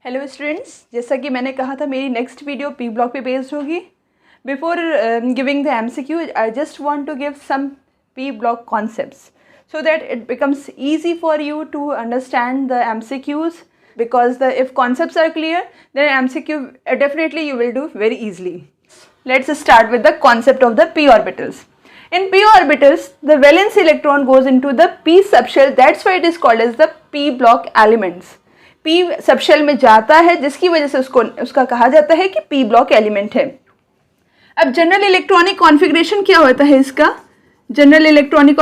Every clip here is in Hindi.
हेलो स्टूडेंट्स, जैसा कि मैंने कहा था मेरी नेक्स्ट वीडियो पी ब्लॉक पे बेस्ड होगी. Before giving the MCQ I just want to give some P block concepts so that it becomes easy for you to understand the MCQs, because if concepts are clear then MCQ definitely you will do very easily. Let's start with the concept of the p orbitals. In p orbitals the valence electron goes into the p subshell, that's why it is called as the p block elements. p subshell में जाता है जिसकी वजह से उसका कहा जाता है कि p ब्लॉक एलिमेंट है. अब जनरल इलेक्ट्रॉनिक कॉन्फ़िगरेशन क्या होता है इसका? जनरल इलेक्ट्रॉनिक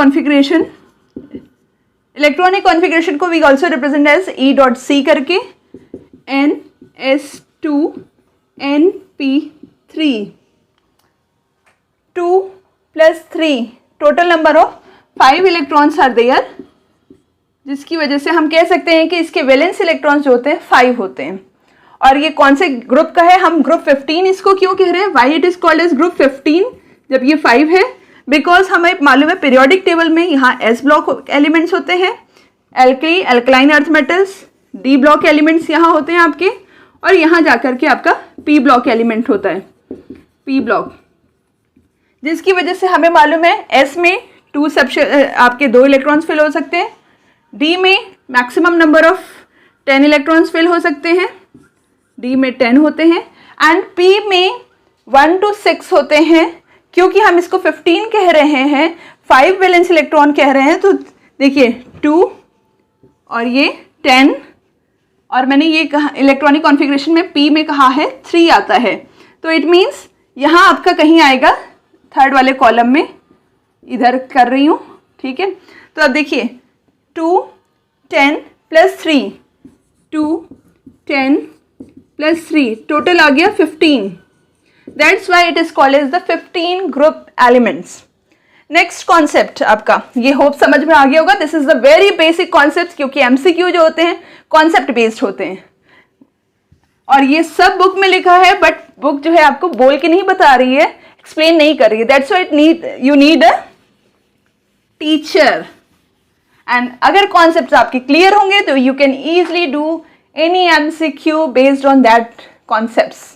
कॉन्फ़िगरेशन को we also represent as E.C करके NS2 NP3 2 + 3 total number of 5 electrons are there, जिसकी वजह से हम कह सकते हैं कि इसके वैलेंस इलेक्ट्रॉन्स जो होते हैं 5 होते हैं. और ये कौन से ग्रुप का है? हम ग्रुप 15 इसको क्यों कह रहे हैं? Y it is called age group 15 जब ये 5 है? बिकॉज हमें मालूम है पीरियोडिक टेबल में यहाँ एस ब्लॉक एलिमेंट्स होते हैं, alkaline earth metals, D block elements यहाँ होते हैं आपके, और यहाँ जाकर के आपका पी ब्लॉक एलिमेंट होता है, पी ब्लॉक, जिसकी वजह से हमें मालूम है एस में 2 सबशेल आपके 2 इलेक्ट्रॉन्स फिल हो सकते हैं, डी में maximum number of 10 electrons fill हो सकते हैं, डी में 10 होते हैं, एंड पी में 1 to 6 होते हैं. क्योंकि हम इसको 15 कह रहे हैं, 5 वैलेंस इलेक्ट्रॉन कह रहे हैं, तो देखिए 2 और ये 10, और मैंने ये कहा इलेक्ट्रॉनिक कॉन्फ़िगरेशन में पी में कहा है 3 आता है, तो इट मीन्स यहाँ आपका कहीं आएगा थर्ड वाले कॉलम में, इधर कर रही हूँ, ठीक है. तो अब देखिए 2 10 + 3 2 10 + 3 टोटल आ गया 15. That's why it is called as the 15 group elements. Next concept आपका ये होप समझ में आ गया होगा. This is the very basic concepts, क्योंकि MCQ जो होते हैं concept based होते हैं, और ये सब बुक में लिखा है, बट बुक जो है आपको बोल के नहीं बता रही है, एक्सप्लेन नहीं कर रही है. That's why you need a teacher. And अगर कॉन्सेप्ट आपके क्लियर होंगे तो you can easily do any MCQ based on that concepts.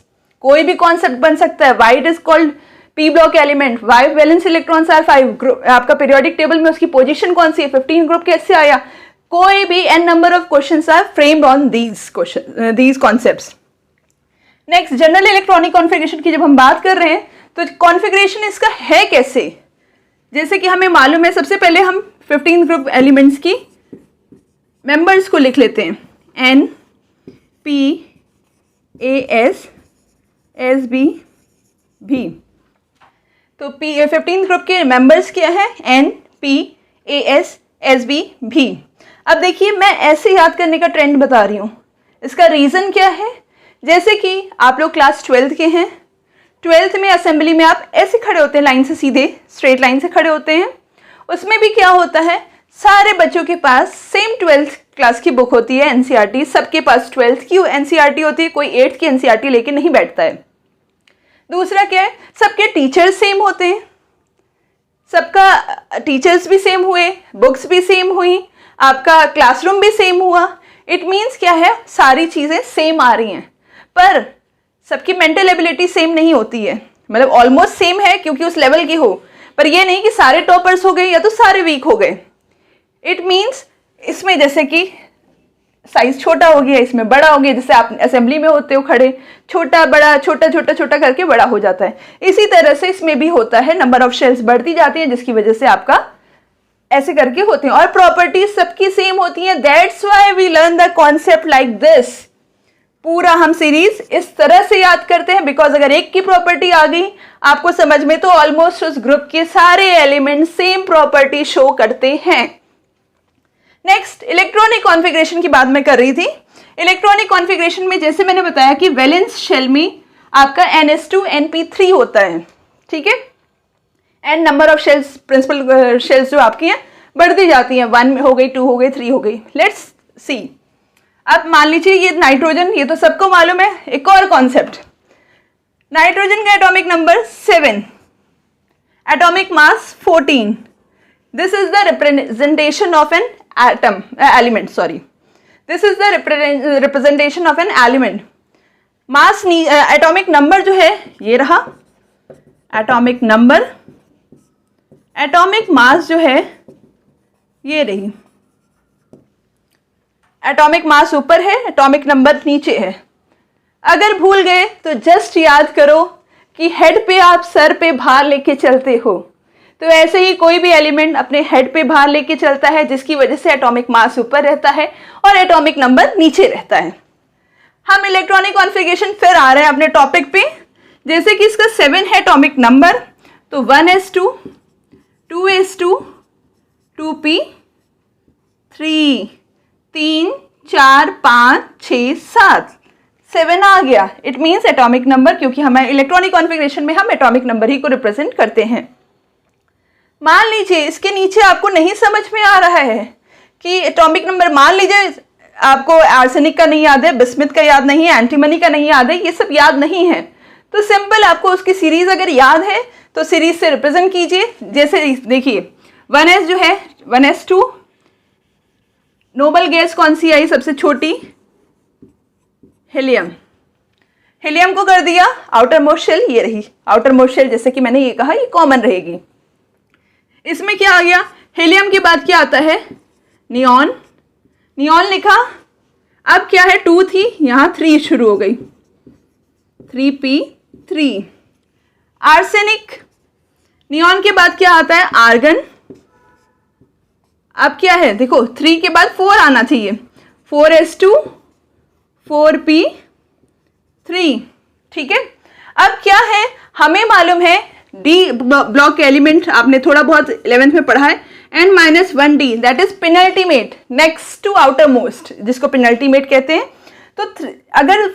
कोई भी कॉन्सेप्ट बन सकता है. Why it is called P block element, why valence electrons are 5, आपका पीरियोडिक टेबल में उसकी पोजीशन कौन सी है, 15 ग्रुप कैसे आया, कोई भी n number of questions are framed on these concepts. Next, general electronic configuration की जब हम बात कर रहे हैं तो कॉन्फ़िगरेशन इसका है कैसे? जैसे कि हमें मालूम है, सबसे पहले हम 15 ग्रुप एलिमेंट्स की मेंबर्स को लिख लेते हैं, N P A S S B V. तो 15 ग्रुप के मेंबर्स क्या है? N P A S S B V. अब देखिए मैं ऐसे याद करने का ट्रेंड बता रही हूँ. इसका रीज़न क्या है? जैसे कि आप लोग क्लास 12th के हैं, 12th में असेंबली में आप ऐसे खड़े होते हैं, लाइन से सीधे स्ट्रेट लाइन से खड़े होते हैं. उसमें भी क्या होता है, सारे बच्चों के पास सेम 12th क्लास की बुक होती है, NCERT. सबके पास 12th की NCERT होती है, कोई 8th की NCERT लेके नहीं बैठता है. दूसरा क्या है, सबके टीचर्स सेम होते हैं, सबका टीचर्स भी सेम हुए, बुक्स भी सेम हुई, आपका क्लासरूम भी सेम हुआ. इट मीन्स क्या है, सारी चीज़ें सेम आ रही हैं, पर सबकी मेंटल एबिलिटी सेम नहीं होती है. मतलब ऑलमोस्ट सेम है क्योंकि उस लेवल की हो, पर ये नहीं कि सारे टॉपर्स हो गए या तो सारे वीक हो गए. इट मीन्स इसमें जैसे कि साइज छोटा हो गया, इसमें बड़ा हो गया, जैसे आप असेंबली में होते हो खड़े, छोटा बड़ा छोटा छोटा छोटा करके बड़ा हो जाता है. इसी तरह से इसमें भी होता है, नंबर ऑफ शेल्स बढ़ती जाती है, जिसकी वजह से आपका ऐसे करके होते हैं, और प्रॉपर्टीज सबकी सेम होती हैं. That's why we learn the concept like this. पूरा हम सीरीज इस तरह से याद करते हैं, बिकॉज अगर एक की प्रॉपर्टी आ गई आपको समझ में, तो ऑलमोस्ट उस ग्रुप के सारे एलिमेंट सेम प्रॉपर्टी शो करते हैं. नेक्स्ट, इलेक्ट्रॉनिक कॉन्फ़िगरेशन की बात मैं कर रही थी. इलेक्ट्रॉनिक कॉन्फ़िगरेशन में जैसे मैंने बताया कि वैलेंस शेल में आपका NS2 NP3 होता है, ठीक है. N number of shells, principal shells जो आपकी हैं बढ़ती जाती हैं, 1 हो गई, 2 हो गई, 3 हो गई. Let's see. अब मान लीजिए ये नाइट्रोजन, ये तो सबको मालूम है. एक और कॉन्सेप्ट, नाइट्रोजन का atomic number 7, atomic mass 14. This is the representation of an atom element, sorry. This is the representation of an element. Mass atomic number जो है ये रहा एटॉमिक नंबर, एटॉमिक मास जो है ये रही। एटॉमिक मास ऊपर है, एटॉमिक नंबर नीचे है। अगर भूल गए तो जस्ट याद करो कि हेड पे आप सर पे भार लेके चलते हो, तो ऐसे ही कोई भी एलिमेंट अपने हेड पे भार लेके चलता है, जिसकी वजह से एटॉमिक मास ऊपर रहता है और एटॉमिक नंबर नीचे रहता है। हम इलेक्ट्रॉनिक कॉन्फ़िगरेशन फिर आ रहे हैं अपने टॉपिक पे। जैसे कि इसका 7 है एटॉमिक नंबर, तो 1s2, 2s2, 2p, 3, 3, 4, 5, 6, 7, 7 आ गया। इट मीन्स एटॉमिक नंबर, क्योंकि हमारे इलेक्ट्रॉनिक कॉन्फ़िगरेशन में हम एटॉमिक नंबर ही को रिप्रेजेंट करते हैं। मान लीजिए इसके नीचे आपको नहीं समझ में आ रहा है कि एटॉमिक नंबर, मान लीजिए आपको आर्सेनिक का नहीं याद है, बिस्मिथ का याद नहीं है, एंटीमनी का नहीं याद है, ये सब याद नहीं है, तो सिंपल आपको उसकी सीरीज अगर याद है तो सीरीज से रिप्रेजेंट कीजिए। जैसे देखिए 1s जो है 1s2, नोबल गैस कौन सी आई सबसे छोटी? हीलियम। हीलियम को कर दिया आउटर मोस्ट शेल, ये रही आउटर मोस्ट शेल। जैसे कि मैंने ये कहा ये कॉमन रहेगी। इसमें क्या आ गया? हीलियम के बाद क्या आता है? नियॉन। नियॉन लिखा, अब क्या है 2 थी, यहाँ 3 शुरू हो गई, 3p3। आर्सेनिक। नियॉन के बाद क्या आता है? आर्गन। अब क्या है देखो 3 के बाद 4 आना चाहिए, 4s2, 4p3। ठीक है। अब क्या है, हमें मालूम है डी ब्लॉक के एलिमेंट आपने थोड़ा बहुत 11th में पढ़ा है, n-1d that is penultimate next to outermost, जिसको पेनल्टीमेट कहते हैं। तो अगर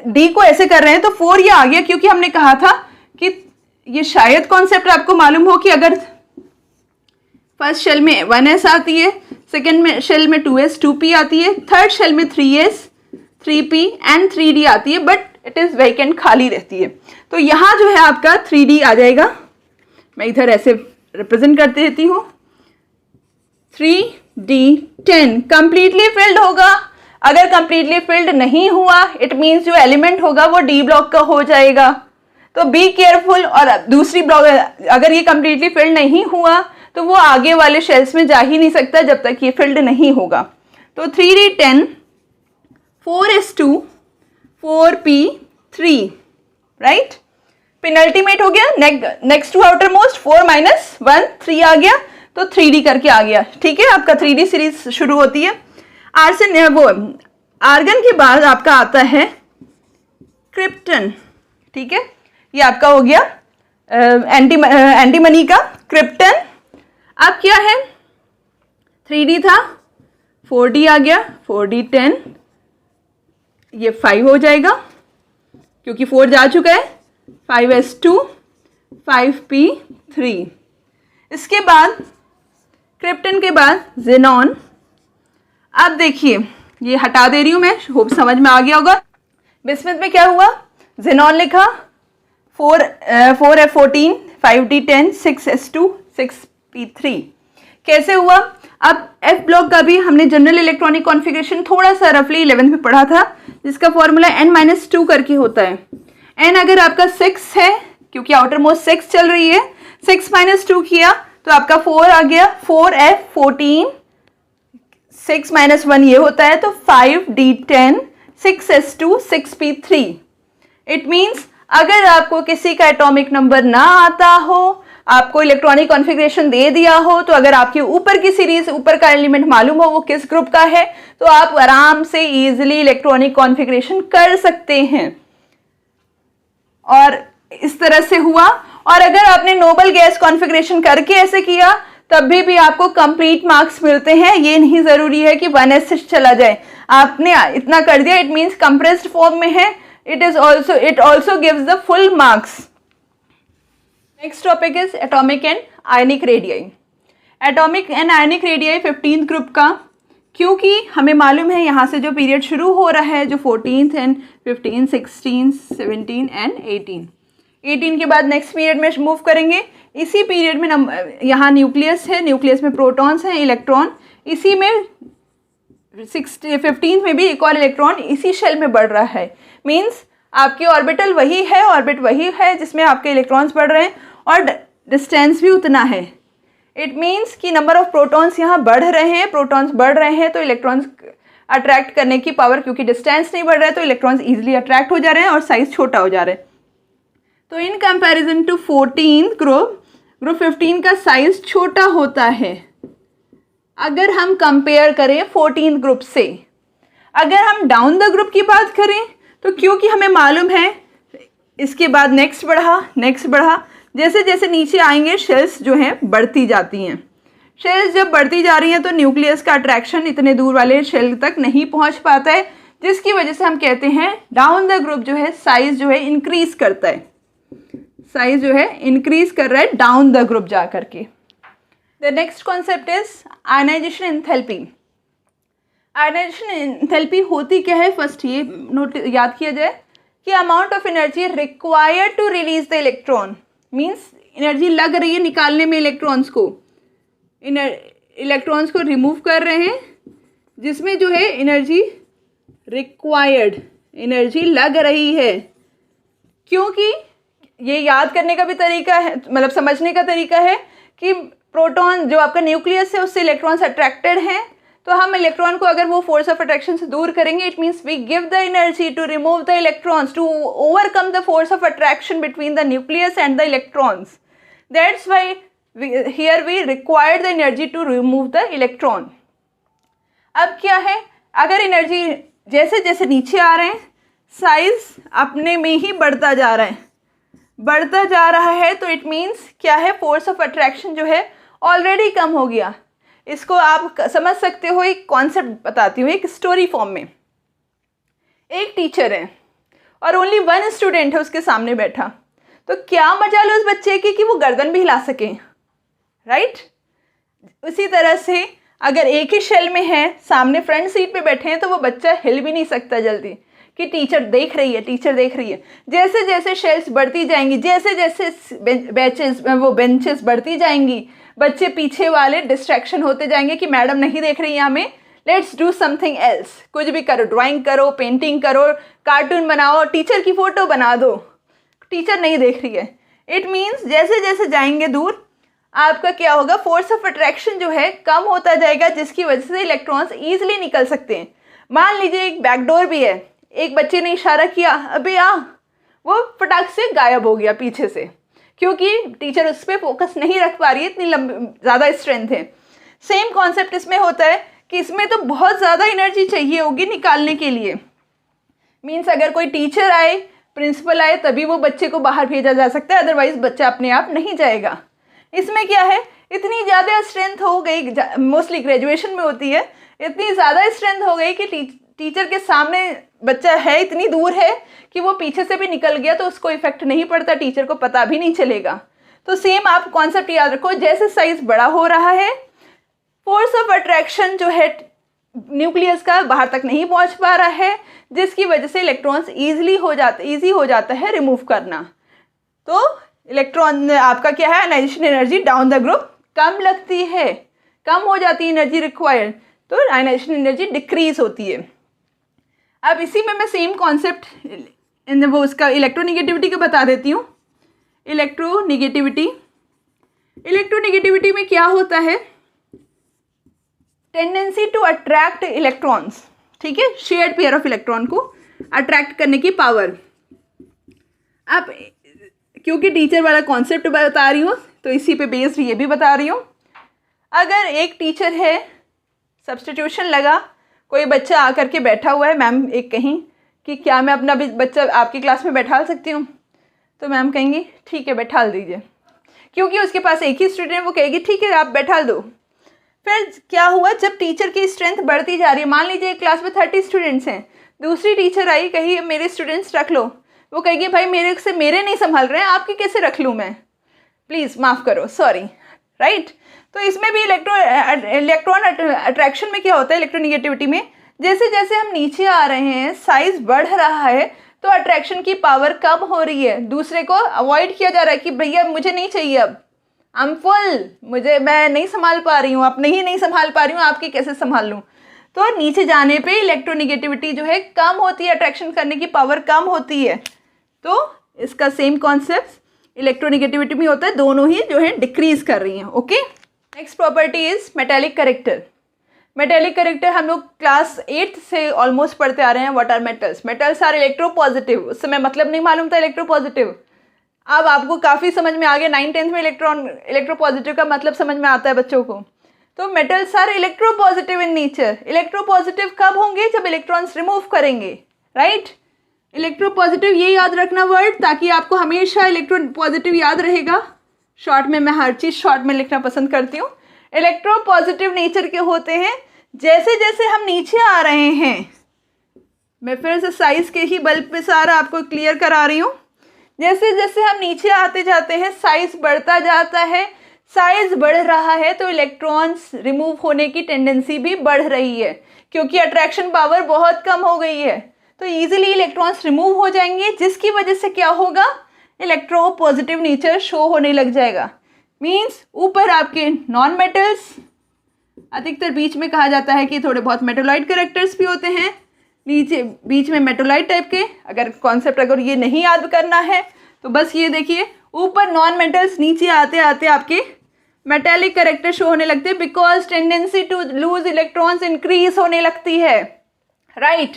d को ऐसे कर रहे हैं तो 4 ये आ गया, क्योंकि हमने कहा था कि ये शायद कॉन्सेप्ट आपको मालूम हो कि अगर फर्स्ट शेल में 1s आती है, सेकेंड में शेल में 2s 2p आती है, थर्ड शेल में 3s 3p एंड 3d आती है, बट इट इज़ वैकेंट, खाली रहती है। तो यहाँ जो है आपका 3d आ जाएगा। मैं इधर ऐसे रिप्रेजेंट करते रहती हूँ, 3d10 कंप्लीटली फिल्ड होगा। अगर कंप्लीटली फिल्ड नहीं हुआ इट मीन्स जो एलिमेंट होगा वो डी ब्लॉक का हो जाएगा, तो बी केयरफुल। और दूसरी ब्लॉक अगर ये कंप्लीटली फिल्ड नहीं हुआ तो वो आगे वाले शेल्स में जा ही नहीं सकता जब तक ये फिल्ड नहीं होगा। तो 3d10, 4s2, 4p3, right. Penultimate हो गया, नेक्स्ट टू आउटर मोस्ट 4 - 1 3 आ गया, तो 3d करके आ गया। ठीक है, आपका 3d सीरीज शुरू होती है। आर्गन के बाद आपका आता है क्रिप्टन। ठीक है, ये आपका हो गया एंटीमनी का क्रिप्टन। अब क्या है, 3d था, 4d आ गया, 4d10, ये 5 हो जाएगा क्योंकि 4 जा चुका है, 5s2, 5p3। इसके बाद क्रिप्टन के बाद जेनॉन। अब देखिए ये हटा दे रही हूँ मैं, होप समझ में आ गया होगा। बिस्मिथ में क्या हुआ, जेनॉन लिखा, 4f14, 5d10, 6s2, 6p3। कैसे हुआ? अब एफ ब्लॉक का भी हमने जनरल इलेक्ट्रॉनिक कॉन्फ़िगरेशन थोड़ा सा रफली 11th में पढ़ा था, जिसका फॉर्मूला n-2 करके होता है। n अगर आपका 6 है, क्योंकि आउटर मोस्ट 6 चल रही है, 6 - 2 किया तो आपका 4 आ गया, 4f14, 6 - 1 ये होता है, तो 5d10, 6s2, 6p3। It means अगर आपको किसी का एटॉमिक नंबर ना आता हो, आपको इलेक्ट्रॉनिक कॉन्फ़िगरेशन दे दिया हो, तो अगर आपके ऊपर की सीरीज, ऊपर का एलिमेंट मालूम हो वो किस ग्रुप का है, तो आप आराम से इजीली इलेक्ट्रॉनिक कॉन्फ़िगरेशन कर सकते हैं। और इस तरह से हुआ। और अगर आपने नोबल गैस कॉन्फ़िगरेशन करके ऐसे किया तब भी आपको कंप्लीट मार्क्स मिलते हैं। ये नहीं जरूरी है कि 1s से चला जाए, आपने इतना कर दिया इट मीन्स कंप्रेस्ड फॉर्म में है, it also gives the full marks. Next topic is atomic and ionic radii. Atomic and ionic radii 15th group का, क्योंकि हमें मालूम है यहाँ से जो पीरियड शुरू हो रहा है, जो 14th and 15, 16, 17 and 18. 18 के बाद नेक्स्ट पीरियड में मूव करेंगे। इसी पीरियड में यहाँ न्यूक्लियस है, न्यूक्लियस में प्रोटॉन्स हैं, इलेक्ट्रॉन, इसी में 15th में भी एक और इलेक्ट्रॉन इसी शेल में बढ़ रहा है। मीन्स आपकी ऑर्बिटल वही है, ऑर्बिट वही है जिसमें आपके इलेक्ट्रॉन्स बढ़ रहे हैं और डिस्टेंस भी उतना है। इट मीन्स कि नंबर ऑफ प्रोटॉन्स यहाँ बढ़ रहे हैं, प्रोटॉन्स बढ़ रहे हैं तो इलेक्ट्रॉन्स अट्रैक्ट करने की पावर, क्योंकि डिस्टेंस नहीं बढ़ रहा है तो इलेक्ट्रॉन्स ईजिली अट्रैक्ट हो जा रहे हैं और साइज छोटा हो जा रहा है। तो इन कंपैरिजन टू 14th ग्रुप 15 का साइज छोटा होता है अगर हम कंपेयर करें 14th ग्रुप से। अगर हम डाउन द ग्रुप की बात करें तो क्योंकि हमें मालूम है इसके बाद नेक्स्ट बढ़ा, जैसे जैसे नीचे आएंगे शेल्स जो हैं बढ़ती जाती हैं। शेल्स जब बढ़ती जा रही हैं तो न्यूक्लियस का अट्रैक्शन इतने दूर वाले शेल तक नहीं पहुंच पाता है, जिसकी वजह से हम कहते हैं डाउन द ग्रुप जो है साइज जो है इंक्रीज करता है, साइज जो है इंक्रीज कर रहा है डाउन द ग्रुप जा करके। The next concept is ionization enthalpy. Ionization enthalpy होती क्या है, फर्स्ट ये नोट याद किया जाए कि amount of energy required to release the electron, means energy लग रही है निकालने में इलेक्ट्रॉन्स को, इलेक्ट्रॉन्स को रिमूव कर रहे हैं, जिसमें जो है एनर्जी रिक्वायर्ड, एनर्जी लग रही है। क्योंकि ये याद करने का भी तरीका है, मतलब समझने का तरीका है कि प्रोटॉन जो आपका न्यूक्लियस है उससे इलेक्ट्रॉन्स अट्रैक्टेड हैं, तो हम इलेक्ट्रॉन को अगर वो फोर्स ऑफ अट्रैक्शन से दूर करेंगे, it means we give the energy to remove the electrons, to overcome the force of attraction between the nucleus and the electrons. That's why here we require the energy to remove the electron। अब क्या है, अगर एनर्जी जैसे जैसे नीचे आ रहे हैं साइज अपने में ही बढ़ता जा रहा है तो इट मीन्स क्या है, फोर्स ऑफ अट्रैक्शन जो है ऑलरेडी कम हो गया। इसको आप समझ सकते हो, एक कॉन्सेप्ट बताती हूँ एक स्टोरी फॉर्म में। एक टीचर है और ओनली वन स्टूडेंट है उसके सामने बैठा, तो क्या मजाल उस बच्चे की कि वो गर्दन भी हिला सके, राइट। उसी तरह से अगर एक ही शेल में है, सामने फ्रंट सीट पे बैठे हैं, तो वो बच्चा हिल भी नहीं सकता जल्दी कि टीचर देख रही है। जैसे जैसे शेल्स बढ़ती जाएंगी, जैसे जैसे बेंचेस बढ़ती जाएंगी, बच्चे पीछे वाले डिस्ट्रैक्शन होते जाएंगे कि मैडम नहीं देख रही है हमें, लेट्स डू समथिंग एल्स, कुछ भी करो, ड्राइंग करो, पेंटिंग करो, कार्टून बनाओ, टीचर की फ़ोटो बना दो, टीचर नहीं देख रही है। इट मीन्स जैसे जैसे जाएंगे दूर आपका क्या होगा, फोर्स ऑफ अट्रैक्शन जो है कम होता जाएगा, जिसकी वजह से इलेक्ट्रॉन्स ईजिली निकल सकते हैं। मान लीजिए एक बैकडोर भी है, एक बच्चे ने इशारा किया अबे आ, वो फटाक से गायब हो गया पीछे से, क्योंकि टीचर उस पर फोकस नहीं रख पा रही है, इतनी ज़्यादा स्ट्रेंथ है। सेम कॉन्सेप्ट इसमें होता है कि इसमें तो बहुत ज़्यादा एनर्जी चाहिए होगी निकालने के लिए। मीन्स अगर कोई टीचर आए, प्रिंसिपल आए, तभी वो बच्चे को बाहर भेजा जा सकता है, अदरवाइज बच्चा अपने आप नहीं जाएगा। इसमें क्या है, इतनी ज़्यादा स्ट्रेंथ हो गई, मोस्टली ग्रेजुएशन में होती है, इतनी ज़्यादा स्ट्रेंथ हो गई कि टीचर के सामने बच्चा है, इतनी दूर है कि वो पीछे से भी निकल गया तो उसको इफेक्ट नहीं पड़ता, टीचर को पता भी नहीं चलेगा। तो सेम आप कॉन्सेप्ट याद रखो, जैसे साइज बड़ा हो रहा है, फोर्स ऑफ अट्रैक्शन जो है न्यूक्लियस का बाहर तक नहीं पहुंच पा रहा है, जिसकी वजह से इलेक्ट्रॉन्स ईजी हो जाता है रिमूव करना। तो इलेक्ट्रॉन आपका क्या है, ionization energy down the group कम लगती है, कम हो जाती है एनर्जी रिक्वायर्ड, तो आयनाइजेशन एनर्जी डिक्रीज होती है। अब इसी में मैं सेम कॉन्सेप्ट वो उसका इलेक्ट्रोनिगेटिविटी का बता देती हूँ। इलेक्ट्रोनिगेटिविटी में क्या होता है, टेंडेंसी टू अट्रैक्ट इलेक्ट्रॉन्स, ठीक है, शेयर्ड पेयर ऑफ इलेक्ट्रॉन को अट्रैक्ट करने की पावर। अब क्योंकि टीचर वाला कॉन्सेप्ट बता रही हूँ तो इसी पे बेस्ड ये भी बता रही हूँ। अगर एक टीचर है, सब्स्टिट्यूशन लगा, कोई बच्चा आकर के बैठा हुआ है, मैम एक कहीं कि क्या मैं अपना बच्चा आपकी क्लास में बैठा सकती हूँ, तो मैम कहेंगी ठीक है बैठाल दीजिए, क्योंकि उसके पास एक ही स्टूडेंट है, वो कहेगी ठीक है आप बैठाल दो। फिर क्या हुआ, जब टीचर की स्ट्रेंथ बढ़ती जा रही है, मान लीजिए एक क्लास में 30 स्टूडेंट्स हैं, दूसरी टीचर आई, कही मेरे स्टूडेंट्स रख लो, वो कहेगी भाई मेरे नहीं संभाल रहे हैं, आपकी कैसे रख लूँ मैं, प्लीज़ माफ़ करो, सॉरी, राइट। तो इसमें भी इलेक्ट्रॉन अट्रैक्शन में क्या होता है, इलेक्ट्रोनिगेटिविटी में जैसे जैसे हम नीचे आ रहे हैं, साइज बढ़ रहा है, तो अट्रैक्शन की पावर कम हो रही है, दूसरे को अवॉइड किया जा रहा है कि भैया मुझे नहीं चाहिए, अब आई एम फुल, मैं नहीं संभाल पा रही हूँ, आप नहीं संभाल पा रही हूँ, आपकी कैसे संभाल लूँ। तो नीचे जाने पे इलेक्ट्रोनिगेटिविटी जो है कम होती है, अट्रैक्शन करने की पावर कम होती है। तो इसका सेम कॉन्सेप्ट इलेक्ट्रोनिगेटिविटी में होता है, दोनों ही जो है डिक्रीज कर रही हैं। Okay, next property is metallic character. Metallic character हम लोग क्लास 8 से ऑलमोस्ट पढ़ते आ रहे हैं। What are metals? Metals are electropositive. उस समय मतलब नहीं मालूम था इलेक्ट्रोपॉजिटिव, अब आपको काफ़ी समझ में आ गया। 9th-10th में इलेक्ट्रोपॉजिटिव का मतलब समझ में आता है बच्चों को। तो metals are electropositive in nature. Electropositive कब होंगे? जब इलेक्ट्रॉन्स रिमूव करेंगे, राइट। इलेक्ट्रोपॉजिटिव ये याद रखना वर्ड, ताकि आपको हमेशा इलेक्ट्रोपॉजिटिव याद रहेगा। शॉर्ट में मैं हर चीज़ शॉर्ट में लिखना पसंद करती हूँ। इलेक्ट्रोपॉजिटिव नेचर के होते हैं। जैसे जैसे हम नीचे आ रहे हैं, मैं फिर से साइज के ही बल पे सारा आपको क्लियर करा रही हूँ। जैसे जैसे हम नीचे आते जाते हैं साइज बढ़ता जाता है। साइज बढ़ रहा है तो इलेक्ट्रॉन्स रिमूव होने की टेंडेंसी भी बढ़ रही है, क्योंकि अट्रैक्शन पावर बहुत कम हो गई है। तो इजीली इलेक्ट्रॉन्स रिमूव हो जाएंगे, जिसकी वजह से क्या होगा? इलेक्ट्रोपॉजिटिव नेचर शो होने लग जाएगा। मीन्स ऊपर आपके नॉन मेटल्स, अधिकतर बीच में कहा जाता है कि थोड़े बहुत मेटोलाइट कैरेक्टर्स भी होते हैं, नीचे बीच में मेटोलाइट टाइप के। अगर ये नहीं याद करना है तो बस ये देखिए, ऊपर नॉन मेटल्स, नीचे आते आते आपके मेटेलिक कैरेक्टर शो होने लगते हैं, because tendency to lose electrons increase होने लगती है, right.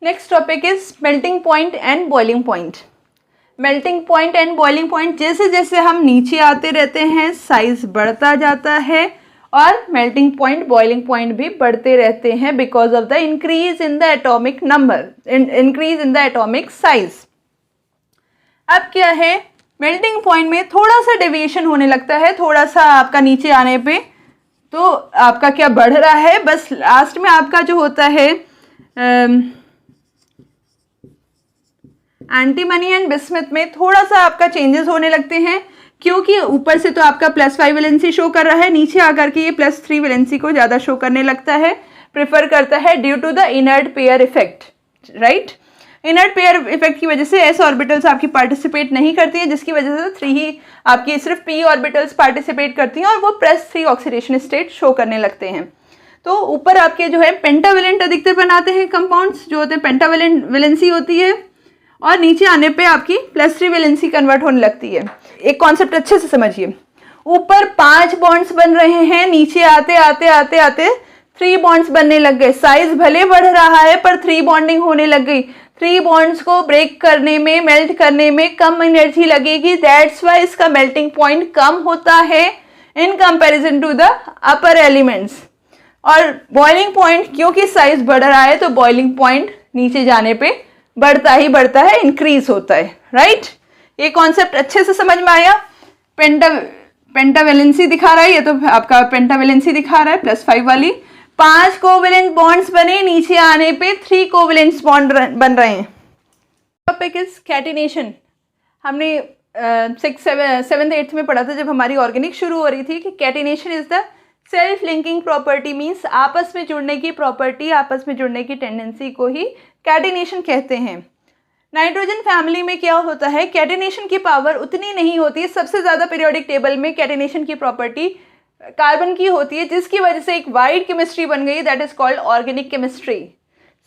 Next topic is melting point and boiling point. Melting point and boiling point, जैसे जैसे हम नीचे आते रहते हैं साइज बढ़ता जाता है, और मेल्टिंग पॉइंट बॉइलिंग पॉइंट भी बढ़ते रहते हैं because of the increase in the atomic number, increase in the atomic size. अब क्या है, मेल्टिंग पॉइंट में थोड़ा सा डेविएशन होने लगता है, थोड़ा सा आपका नीचे आने पे तो आपका क्या बढ़ रहा है, बस लास्ट में आपका जो होता है एंटीमनी एंड बिस्मथ में थोड़ा सा आपका चेंजेस होने लगते हैं, क्योंकि ऊपर से तो आपका +5 वैलेंसी शो कर रहा है, नीचे आकर के ये +3 वैलेंसी को ज़्यादा शो करने लगता है, प्रेफर करता है due to the inert pair effect, right. Inert pair effect की वजह से s ऑर्बिटल्स आपकी पार्टिसिपेट नहीं करती है, जिसकी वजह से 3 ही आपकी सिर्फ p ऑर्बिटल्स पार्टिसिपेट करती हैं और वो +3 ऑक्सीडेशन स्टेट शो करने लगते हैं। तो ऊपर आपके जो है पेंटावेलेंट अधिकतर बनाते हैं कंपाउंड्स, जो होते हैं पेंटावेलेंट वैलेंसी होती है, और नीचे आने पे आपकी +3 वैलेंसी कन्वर्ट होने लगती है। एक कॉन्सेप्ट अच्छे से समझिए, ऊपर 5 बॉन्ड्स बन रहे हैं, नीचे आते आते आते आते 3 बॉन्ड्स बनने लग गए। साइज भले बढ़ रहा है पर 3 बॉन्डिंग होने लग गई। 3 बॉन्ड्स को ब्रेक करने में, मेल्ट करने में कम एनर्जी लगेगी, दैट्स वाई इसका मेल्टिंग पॉइंट कम होता है in comparison to the upper elements. और बॉइलिंग पॉइंट, क्योंकि साइज बढ़ रहा है तो बॉइलिंग पॉइंट नीचे जाने पे बढ़ता ही बढ़ता है, इंक्रीज होता है, राइट। ये कॉन्सेप्ट अच्छे से समझ में आया। पेंटावेलेंसी दिखा रहा है, ये तो आपका पेंटावेलेंसी दिखा रहा है +5 वाली। 5 कोवेलेंट बॉन्ड्स बने, नीचे आने पे 3 कोवेलेंट बॉन्ड बन रहे हैं। Topic is catenation. हमने 6th 7th 8th में पढ़ा था जब हमारी ऑर्गेनिक शुरू हो रही थी कि catenation is the self linking property, means आपस में जुड़ने की प्रॉपर्टी, आपस में जुड़ने की टेंडेंसी को ही कैटिनेशन कहते हैं। नाइट्रोजन फैमिली में क्या होता है, कैटिनेशन की पावर उतनी नहीं होती है। सबसे ज़्यादा पीरियोडिक टेबल में कैटिनेशन की प्रॉपर्टी कार्बन की होती है, जिसकी वजह से एक वाइड केमिस्ट्री बन गई, that is called organic chemistry.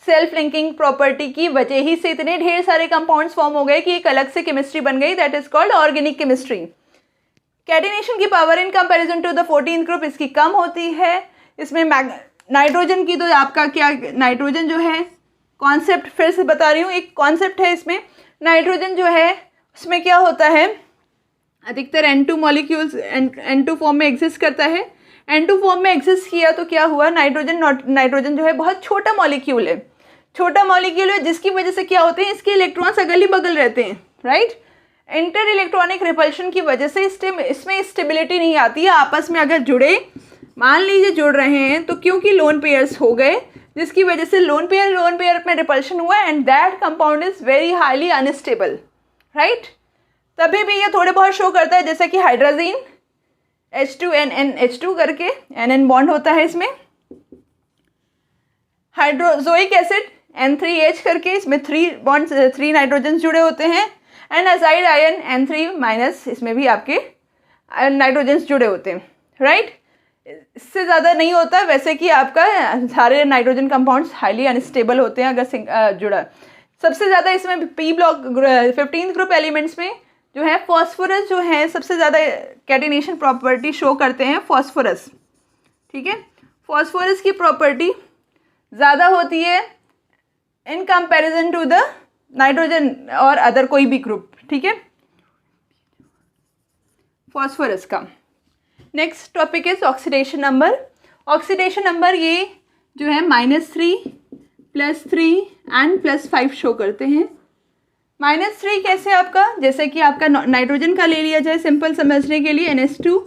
Self linking property की वजह ही से इतने ढेर सारे कंपाउंड्स फॉर्म हो गए कि एक अलग से केमिस्ट्री बन गई, that is called organic chemistry. Catenation की power in comparison to the 14th group इसकी कम होती है। इसमें नाइट्रोजन की तो आपका क्या, नाइट्रोजन जो है, कॉन्सेप्ट फिर से बता रही हूँ, एक कॉन्सेप्ट है इसमें। नाइट्रोजन जो है उसमें क्या होता है, अधिकतर N2 मॉलिक्यूल्स N2 फॉर्म में एग्जिस्ट करता है। N2 फॉर्म में एग्जिस्ट किया तो क्या हुआ, नाइट्रोजन जो है बहुत छोटा मॉलिक्यूल है, छोटा मॉलिक्यूल है, जिसकी वजह से क्या होते हैं, इसके इलेक्ट्रॉन्स अगल ही बगल रहते हैं, राइट। इंटर इलेक्ट्रॉनिक रिपल्शन की वजह से इसमें स्टेबिलिटी नहीं आती है। आपस में अगर जुड़े, मान लीजिए जुड़ रहे हैं, तो क्योंकि लोन पेयर्स हो गए, जिसकी वजह से लोन पेयर में रिपल्शन हुआ, and that compound is very highly unstable, right. तभी भी ये थोड़े बहुत शो करता है, जैसे कि हाइड्रोजीन H2NNH2 करके NN बॉन्ड होता है इसमें। हाइड्रोजोइक एसिड N3H करके, इसमें 3 नाइट्रोजन जुड़े होते हैं, एंड अजाइड आयन N3-, इसमें भी आपके नाइट्रोजन जुड़े होते हैं, राइट। इससे ज़्यादा नहीं होता, वैसे कि आपका सारे नाइट्रोजन कंपाउंड्स हाईली अनस्टेबल होते हैं अगर जुड़ा। सबसे ज़्यादा इसमें P block 15th group elements में जो है फॉस्फोरस जो है सबसे ज़्यादा कैटिनेशन प्रॉपर्टी शो करते हैं फॉस्फोरस। ठीक है, फॉस्फोरस की प्रॉपर्टी ज़्यादा होती है in comparison to the nitrogen और अदर कोई भी ग्रुप। ठीक है, फॉस्फोरस का। Next topic is oxidation number. Oxidation number ये जो है -3, +3 एंड +5 शो करते हैं। -3 कैसे आपका, जैसे कि आपका नाइट्रोजन का ले लिया जाए सिंपल समझने के लिए, NH2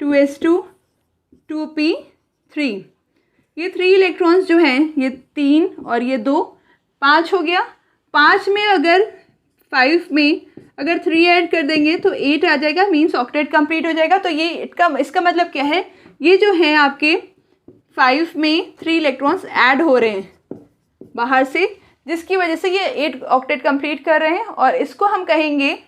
2S2 2p3। ये 3 इलेक्ट्रॉन्स जो हैं ये 3 और ये 2 5 हो गया। 5 में अगर 5 में अगर 3 ऐड कर देंगे तो 8 आ जाएगा, मीन्स ऑक्टेट कंप्लीट हो जाएगा। तो ये इसका मतलब क्या है, ये जो है आपके 5 में 3 इलेक्ट्रॉन्स ऐड हो रहे हैं बाहर से, जिसकी वजह से ये 8 ऑक्टेट कंप्लीट कर रहे हैं। और इसको हम कहेंगे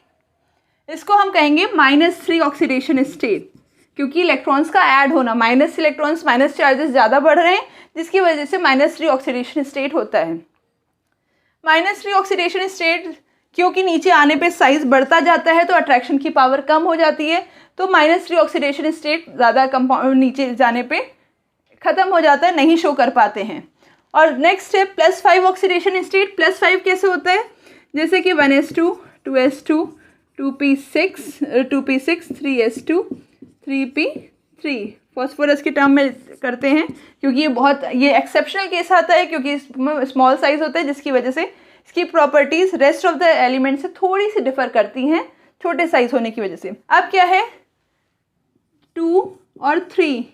-3 ऑक्सीडेशन स्टेट, क्योंकि इलेक्ट्रॉन्स का ऐड होना, माइनस इलेक्ट्रॉन्स माइनस चार्जेस ज़्यादा बढ़ रहे हैं, जिसकी वजह से -3 ऑक्सीडेशन स्टेट होता है। -3 ऑक्सीडेशन स्टेट क्योंकि नीचे आने पे साइज बढ़ता जाता है तो अट्रैक्शन की पावर कम हो जाती है, तो -3 ऑक्सीडेशन स्टेट ज़्यादा कंपाउंड नीचे जाने पे ख़त्म हो जाता है, नहीं शो कर पाते हैं। और नेक्स्ट है +5 ऑक्सीडेशन स्टेट। +5 कैसे होता है, जैसे कि 1s2 2s2 2p6 3s2 3p3 phosphorus के टर्म में करते हैं, क्योंकि ये एक्सेप्शनल केस आता है, क्योंकि इसमें स्मॉल साइज होता है, जिसकी वजह से इसकी properties rest of the element से थोड़ी सी डिफर करती हैं छोटे साइज होने की वजह से। अब क्या है, 2 और 3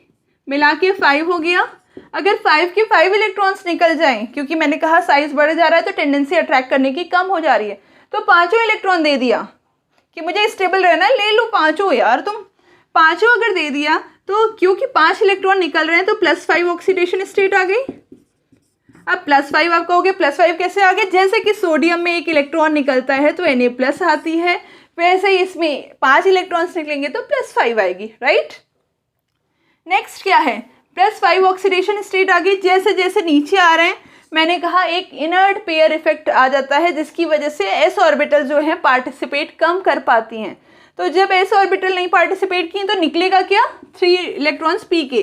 मिला के 5 हो गया। अगर 5 के 5 इलेक्ट्रॉन्स निकल जाएं, क्योंकि मैंने कहा साइज बढ़ जा रहा है तो टेंडेंसी अट्रैक्ट करने की कम हो जा रही है, तो 5 इलेक्ट्रॉन दे दिया कि मुझे स्टेबल रहना है, ले लो 5 यार, तुम 5 अगर दे दिया तो क्योंकि 5 इलेक्ट्रॉन निकल रहे हैं तो +5 ऑक्सीडेशन स्टेट आ गई। अब +5 आप कहोगे +5 कैसे आ गए, जैसे कि सोडियम में 1 इलेक्ट्रॉन निकलता है तो Na+ आती है, वैसे ही इसमें 5 इलेक्ट्रॉन्स निकलेंगे तो +5 आएगी, राइट। नेक्स्ट क्या है, +5 ऑक्सीडेशन स्टेट आ गई। जैसे जैसे नीचे आ रहे हैं, मैंने कहा एक इनर्ट पेयर इफेक्ट आ जाता है, जिसकी वजह से s ऑर्बिटल जो है पार्टिसिपेट कम कर पाती हैं। तो जब s ऑर्बिटल नहीं पार्टिसिपेट की तो निकलेगा क्या, 3 इलेक्ट्रॉन्स पी के,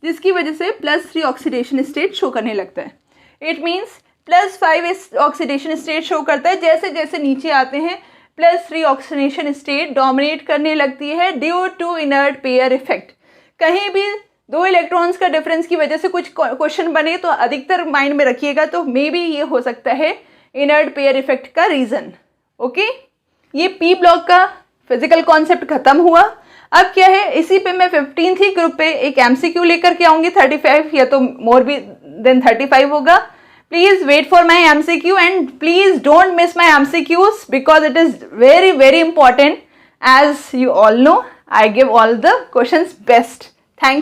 जिसकी वजह से +3 ऑक्सीडेशन स्टेट शो करने लगता है। It means +5 oxidation state show करता है। जैसे जैसे नीचे आते हैं +3 ऑक्सीडेशन स्टेट डोमिनेट करने लगती है due to inert pair effect. कहीं भी 2 इलेक्ट्रॉन्स का डिफरेंस की वजह से कुछ क्वेश्चन बने तो अधिकतर माइंड में रखिएगा, तो मे बी ये हो सकता है इनर्ट पेयर इफेक्ट का रीज़न। ओके, ये पी ब्लॉक का फिजिकल कॉन्सेप्ट खत्म हुआ। अब क्या है, इसी पे मैं 15th ही ग्रुप पे एक MCQ लेकर के आऊँगी, 35 या तो मोर भी देन 35 होगा। Please wait for my MCQ and please don't miss my MCQs because it is very, very important. As you all know, I give all the questions best. Thank you.